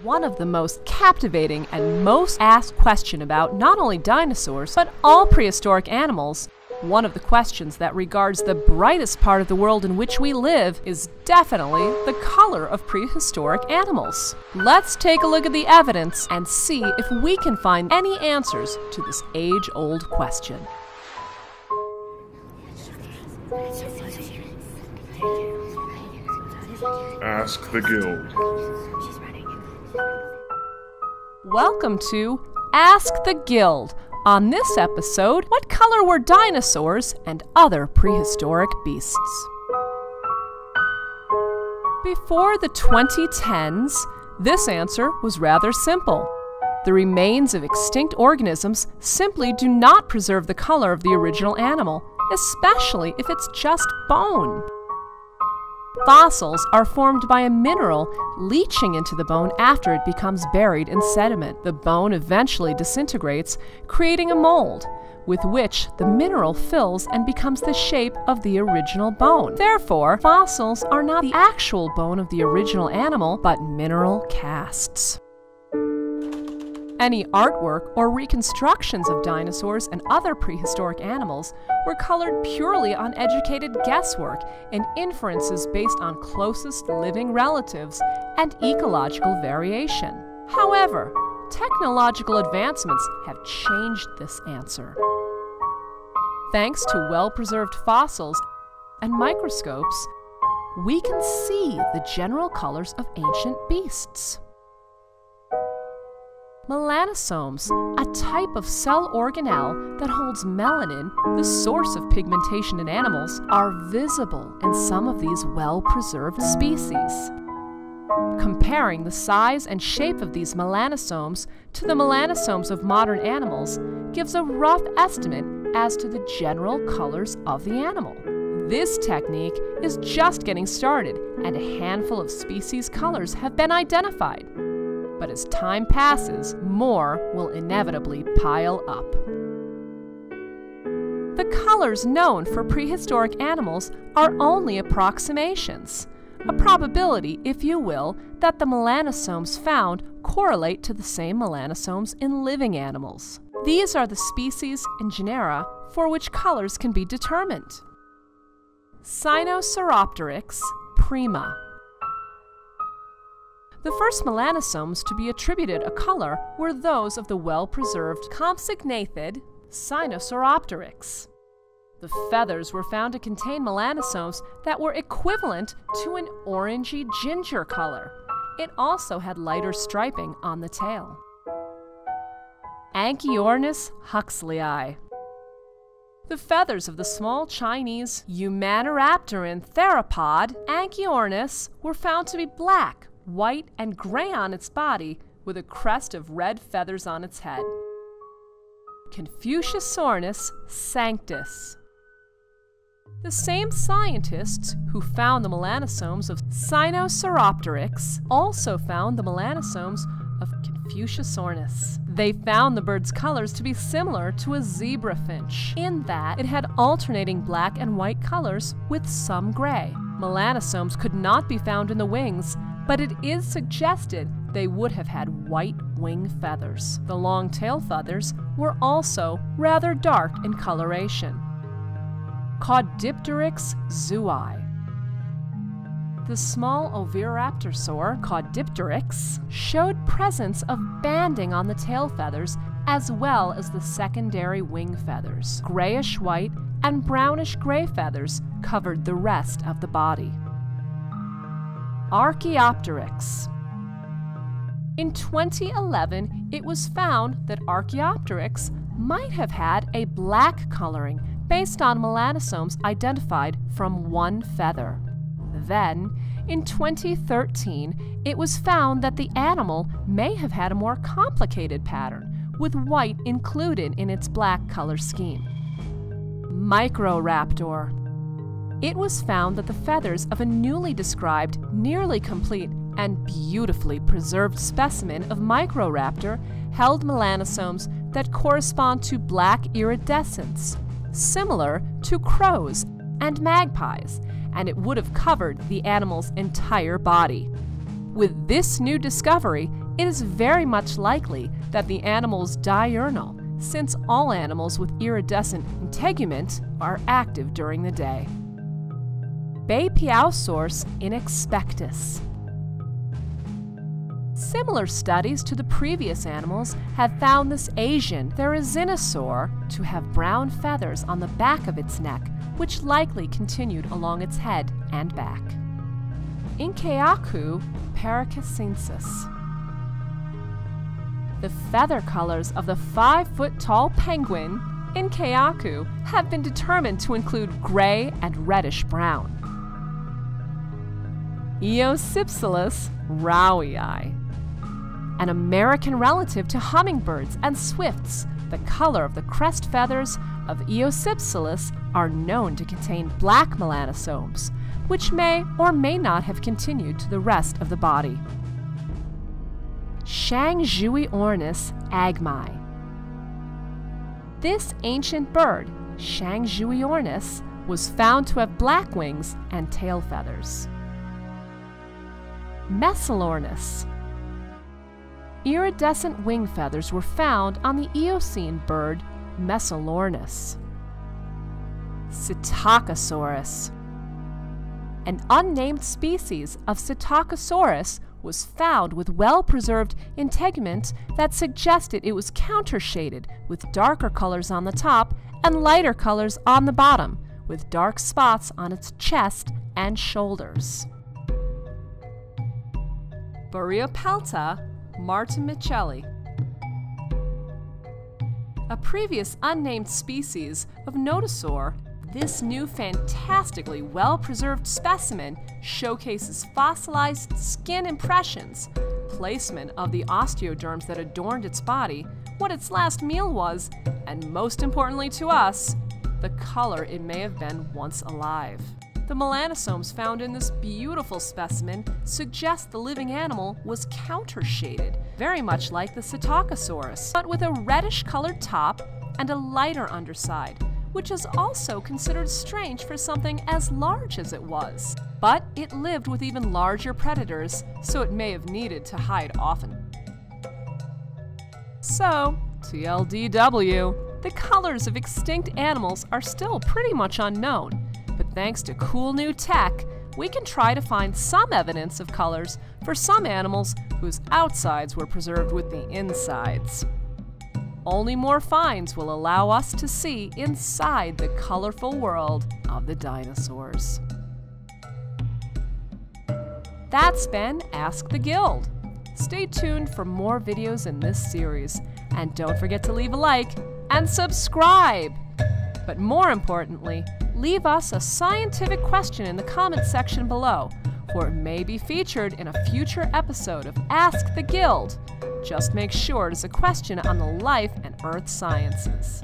One of the most captivating and most asked questions about not only dinosaurs, but all prehistoric animals. One of the questions that regards the brightest part of the world in which we live is definitely the color of prehistoric animals. Let's take a look at the evidence and see if we can find any answers to this age-old question. Ask the Guild. Welcome to Ask the Guild. On this episode, what color were dinosaurs and other prehistoric beasts? Before the 2010s, this answer was rather simple. The remains of extinct organisms simply do not preserve the color of the original animal, especially if it's just bone. Fossils are formed by a mineral leaching into the bone after it becomes buried in sediment. The bone eventually disintegrates, creating a mold, with which the mineral fills and becomes the shape of the original bone. Therefore, fossils are not the actual bone of the original animal, but mineral casts. Any artwork or reconstructions of dinosaurs and other prehistoric animals were colored purely on educated guesswork and inferences based on closest living relatives and ecological variation. However, technological advancements have changed this answer. Thanks to well-preserved fossils and microscopes, we can see the general colors of ancient beasts. Melanosomes, a type of cell organelle that holds melanin, the source of pigmentation in animals, are visible in some of these well-preserved species. Comparing the size and shape of these melanosomes to the melanosomes of modern animals gives a rough estimate as to the general colors of the animal. This technique is just getting started, and a handful of species' colors have been identified. But as time passes, more will inevitably pile up. The colors known for prehistoric animals are only approximations, a probability, if you will, that the melanosomes found correlate to the same melanosomes in living animals. These are the species and genera for which colors can be determined. Sinosauropteryx prima. The first melanosomes to be attributed a color were those of the well-preserved compsognathid Sinosauropteryx. The feathers were found to contain melanosomes that were equivalent to an orangey ginger color. It also had lighter striping on the tail. Anchioris huxleyi. The feathers of the small Chinese Humaniraptoran theropod Ank-Ee-Or-Niss were found to be black, white, and gray on its body, with a crest of red feathers on its head. Confuciusornis sanctus. The same scientists who found the melanosomes of Sinosauropteryx also found the melanosomes of Confuciusornis. They found the bird's colors to be similar to a zebra finch, in that it had alternating black and white colors with some gray. Melanosomes could not be found in the wings, but it is suggested they would have had white wing feathers. The long tail feathers were also rather dark in coloration. Caudipteryx zui. The small oviraptorosaur, Caudipteryx, showed presence of banding on the tail feathers as well as the secondary wing feathers. Grayish-white and brownish-gray feathers covered the rest of the body. Archaeopteryx. In 2011, it was found that Archaeopteryx might have had a black coloring based on melanosomes identified from one feather. Then, in 2013, it was found that the animal may have had a more complicated pattern, with white included in its black color scheme. Microraptor. It was found that the feathers of a newly described, nearly complete, and beautifully preserved specimen of Microraptor held melanosomes that correspond to black iridescence, similar to crows and magpies, and it would have covered the animal's entire body. With this new discovery, It is very much likely that the animal is diurnal, since all animals with iridescent integument are active during the day. Bapiosaurus inexpectus. Similar studies to the previous animals have found this Asian therizinosaur to have brown feathers on the back of its neck, which likely continued along its head and back. Anchioris-Niss. The feather colors of the 5-foot-tall penguin, Ank-Ee-Or-Niss, have been determined to include gray and reddish-brown. Eocypselus-Rowii. An American relative to hummingbirds and swifts, the color of the crest feathers of Eocypselus are known to contain black melanosomes, which may or may not have continued to the rest of the body. Confuciusornis agmi. This ancient bird, Confuciusornis, was found to have black wings and tail feathers. Melanosomes. Iridescent wing feathers were found on the Eocene bird Melanosomes. Psittacosaurus. An unnamed species of Psittacosaurus was found with well-preserved integument that suggested it was countershaded with darker colors on the top and lighter colors on the bottom, with dark spots on its chest and shoulders. Burriopelta martimicelli. A previous unnamed species of nodosaur, this new fantastically well-preserved specimen showcases fossilized skin impressions, placement of the osteoderms that adorned its body, what its last meal was, and most importantly to us, the color it may have been once alive. The melanosomes found in this beautiful specimen suggest the living animal was countershaded, very much like the Psittacosaurus, but with a reddish-colored top and a lighter underside, which is also considered strange for something as large as it was. But it lived with even larger predators, so it may have needed to hide often. So, TLDW, the colors of extinct animals are still pretty much unknown. But thanks to cool new tech, we can try to find some evidence of colors for some animals whose outsides were preserved with the insides. Only more finds will allow us to see inside the colorful world of the dinosaurs. That's been Ask the Guild. Stay tuned for more videos in this series, and don't forget to leave a like and subscribe! But more importantly, leave us a scientific question in the comments section below, for it may be featured in a future episode of Ask the Guild. Just make sure it is a question on the life and earth sciences.